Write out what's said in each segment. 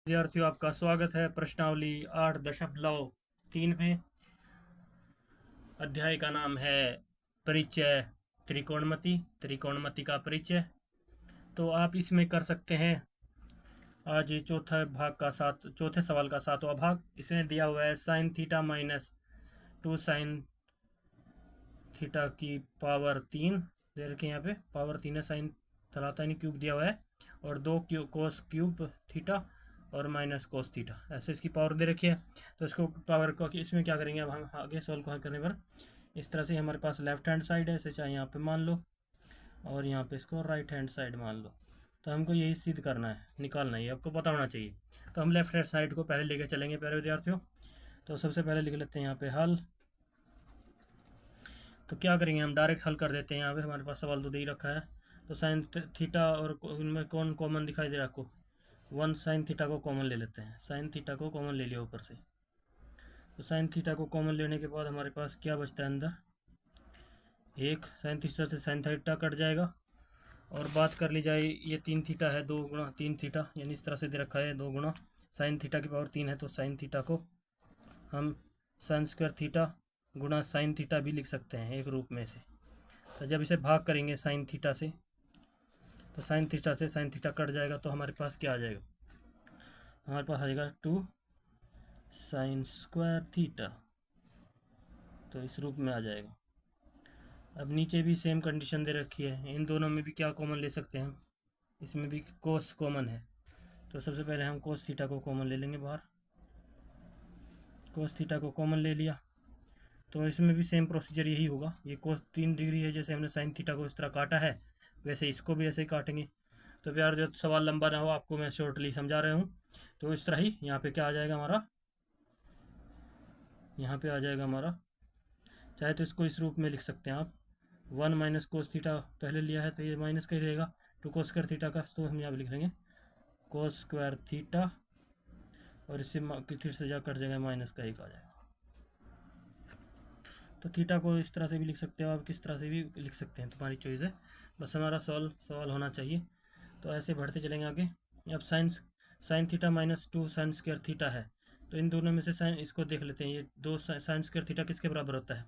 विद्यार्थियों, आपका स्वागत है प्रश्नावली 8.3 में। अध्याय का नाम है परिचय त्रिकोणमिति का परिचय। तो आप इसमें कर सकते हैं आज चौथे सवाल का 7वां भाग। इसमें दिया हुआ है sine theta minus 2 sine theta की पावर 3 दे रखे हैं। यहाँ पे पावर 3 है, साइन थलातानी क्यूब दिया हुआ है और 2 कोस क्यूब थीटा और माइनस कोस थीटा, ऐसे इसकी पावर दे रखी है। तो इसको पावर को इसमें क्या करेंगे, अब हम आगे सॉल्व करने पर इस तरह से हमारे पास लेफ्ट हैंड साइड है, इसे चाहे यहाँ पे मान लो और यहाँ पे इसको राइट हैंड साइड मान लो। तो हमको यही सिद्ध करना है, निकालना है, आपको पता होना चाहिए। तो हम लेफ्ट हैंड साइड को पहले लेके चलेंगे प्यारे विद्यार्थियों। तो सबसे पहले लिख लेते हैं यहाँ पे हल। तो क्या करेंगे, हम डायरेक्ट हल कर देते हैं। यहाँ पे हमारे पास सवाल तो दे ही रखा है। तो साइन थीटा और इनमें कौन कॉमन दिखाई दे रहा है आपको? 1 साइन थीटा को कॉमन ले लेते हैं। साइन थीटा को कॉमन ले लिया ऊपर से। तो साइन थीटा को कॉमन लेने के बाद हमारे पास क्या बचता है अंदर? एक साइन थीटा से साइन थीटा कट जाएगा। और बात कर ली जाए, ये 3 थीटा है, 2 गुणा 3 थीटा, यानी इस तरह से दे रखा है 2 गुणा साइन थीटा की पावर 3 है। तो साइन थीटा को हम साइन स्क्वायर थीटा गुणा साइन थीटा भी लिख सकते हैं एक रूप में से। तो जब इसे भाग करेंगे साइन थीटा से, तो साइन थीटा से साइन थीटा कट जाएगा। तो हमारे पास क्या आ जाएगा? हमारे पास आ जाएगा 2 साइन स्क्वायर थीटा। तो इस रूप में आ जाएगा। अब नीचे भी सेम कंडीशन दे रखी है, इन दोनों में भी क्या कॉमन ले सकते हैं हम? इसमें भी कोस कॉमन है। तो सबसे पहले हम कोस थीटा को कॉमन ले लेंगे बाहर। कोस थीटा को कॉमन ले लिया तो इसमें भी सेम प्रोसीजर यही होगा। ये कोस 3 डिग्री है, जैसे हमने साइन थीटा को इस तरह काटा है वैसे इसको भी ऐसे ही काटेंगे। तो प्यार, जो सवाल लंबा ना हो, आपको मैं शॉर्टली समझा रहा हूँ। तो इस तरह ही यहाँ पे क्या आ जाएगा हमारा, यहाँ पे आ जाएगा हमारा, चाहे तो इसको इस रूप में लिख सकते हैं आप। 1 माइनस कोस थीटा पहले लिया है तो ये माइनस का ही रहेगा, 2 कोस स्क्वायर थीटा का। तो हम यहाँ पे लिख लेंगे कोस स्क्वायर थीटा और इससे थीटा से जा कट जाएगा, माइनस का 1 आ जाएगा। तो थीटा को इस तरह से भी लिख सकते हो आप, किस तरह से भी लिख सकते हैं, तुम्हारी चॉइस है। बस हमारा सवाल होना चाहिए। तो ऐसे बढ़ते चलेंगे आगे। अब sine theta minus 2 sine square theta है। तो इन दोनों में से साइन, इसको देख लेते हैं, ये 2 साइन स्क्वायर थीटा किसके बराबर होता है?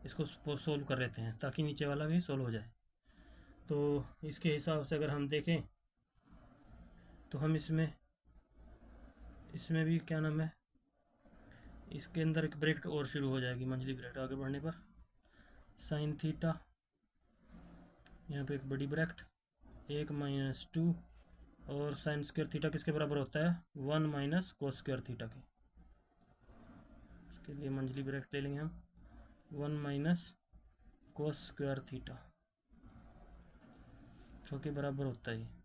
इसको सोल्व कर लेते हैं ताकि नीचे वाला भी सोल्व हो जाए। तो इसके हिसाब से अगर हम देखें तो हम इसमें भी क्या नाम है, इसके अंदर एक ब्रैकेट और शुरू हो जाएगी, मंझली ब्रैकेट आगे बढ़ने पर। साइन थीटा, यहाँ पे एक बड़ी ब्रैकेट, 1 माइनस 2 और साइन स्क्वायर थीटा किसके बराबर होता है? 1 माइनस कोस स्क्वायर थीटा के। इसके लिए मंझली ब्रैकेट ले लेंगे हम, 1 माइनस कोस स्क्वायर थीटा जो के बराबर होता है।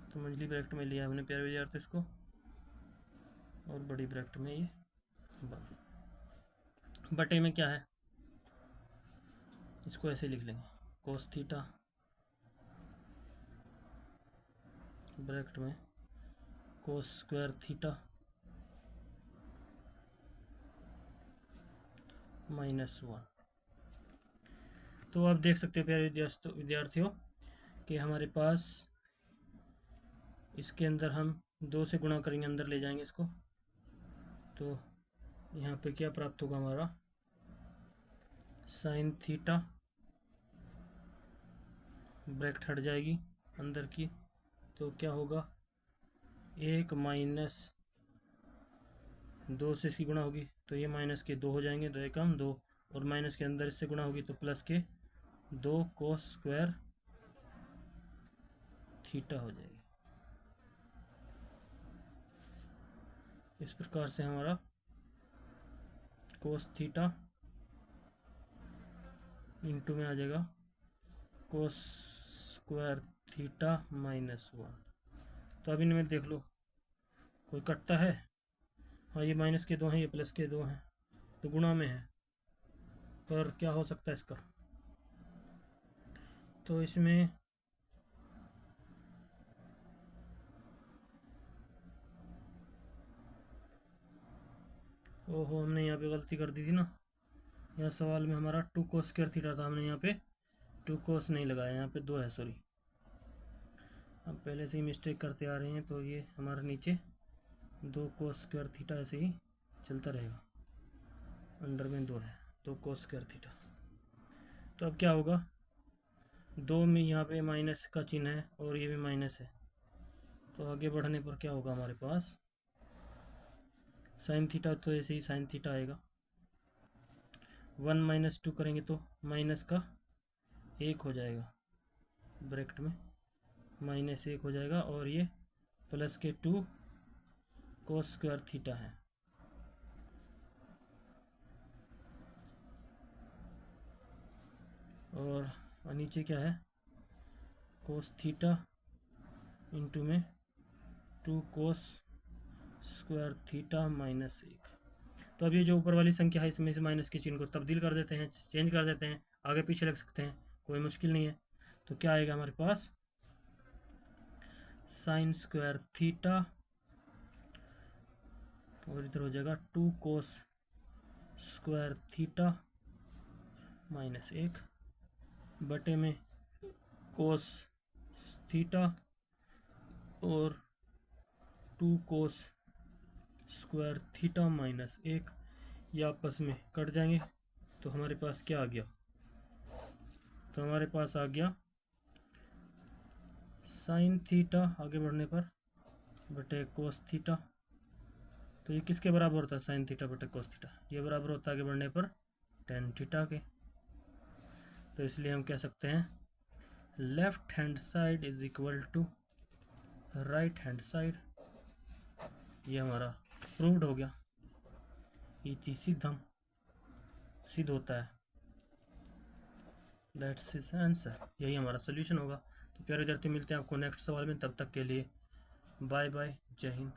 तो मंझली ब्रैकेट में लिया हमने प्यारे विद्यार्थी इसको, और बड़ी ब्रैकेट में ये बटे में क्या है, इसको ऐसे लिख लेंगे, कोस थीटा ब्रैकेट में कोस स्क्वायर थीटा -1। तो आप देख सकते हो प्यारे विद्यार्थियों कि हमारे पास इसके अंदर हम 2 से गुणा करेंगे, अंदर ले जाएंगे इसको। तो यहाँ पे क्या प्राप्त होगा हमारा, साइन थीटा ब्रैकेट हट जाएगी अंदर की, तो क्या होगा, 1 माइनस 2 से इसकी गुणा होगी तो ये माइनस के 2 हो जाएंगे, 2 एकम 2, और माइनस के अंदर इससे गुणा होगी तो प्लस के 2 कोस स्क्वायर थीटा हो जाएगी। इस प्रकार से हमारा कोस थीटा इंटू में आ जाएगा कोस स्क्वायर थीटा -1। तो अब इनमें देख लो कोई कटता है? हाँ, ये माइनस के 2 हैं, ये प्लस के 2 हैं, तो गुणा में है। पर क्या हो सकता है इसका? तो इसमें ओहो, हमने यहाँ पे गलती कर दी थी ना। यहाँ सवाल में हमारा 2 कोस स्क्वायर थीटा था, हमने यहाँ पे 2 cos नहीं लगाया, यहाँ पे 2 है, सॉरी। अब पहले से ही मिस्टेक करते आ रहे हैं, तो ये हमारा नीचे 2 cos स्क्वायर थीटा ऐसे ही चलता रहेगा, अंडर में 2 है, 2 cos स्क्वायर थीटा। तो अब क्या होगा, 2 में यहाँ पे माइनस का चिन्ह है और ये भी माइनस है, तो आगे बढ़ने पर क्या होगा हमारे पास, साइन थीटा, तो ऐसे ही साइन थीटा आएगा। 1 माइनस 2 करेंगे तो माइनस का 1 हो जाएगा, ब्रैकेट में -1 हो जाएगा, और ये प्लस के 2 cos स्क्वायर थीटा है। और नीचे क्या है, cos थीटा इंटू में 2 cos स्क्वायर थीटा -1। तो अब ये जो ऊपर वाली संख्या है, इसमें से माइनस के चिन्ह को तब्दील कर देते हैं, चेंज कर देते हैं, आगे पीछे रख सकते हैं, कोई मुश्किल नहीं है। तो क्या आएगा हमारे पास, साइन स्क्वायर थीटा और इधर हो जाएगा 2 cos स्क्वायर थीटा -1 बटे में cos थीटा और 2 cos स्क्वायर थीटा -1, ये आपस में कट जाएंगे, तो हमारे पास क्या आ गया, तो हमारे पास आ गया साइन थीटा आगे बढ़ने पर बटे कोस थीटा। तो ये किसके बराबर होता है, साइन थीटा बटे कोस थीटा, ये बराबर होता है आगे बढ़ने पर टेन थीटा के। तो इसलिए हम कह सकते हैं left hand side is equal to right hand side. ये हमारा प्रूव्ड हो गया, ये चीज सिद्ध होता है। दैट्स इज आंसर, यही हमारा सोल्यूशन होगा। तो प्यारे विद्यार्थी, मिलते हैं आपको नेक्स्ट सवाल में, तब तक के लिए बाय बाय, जय हिंद।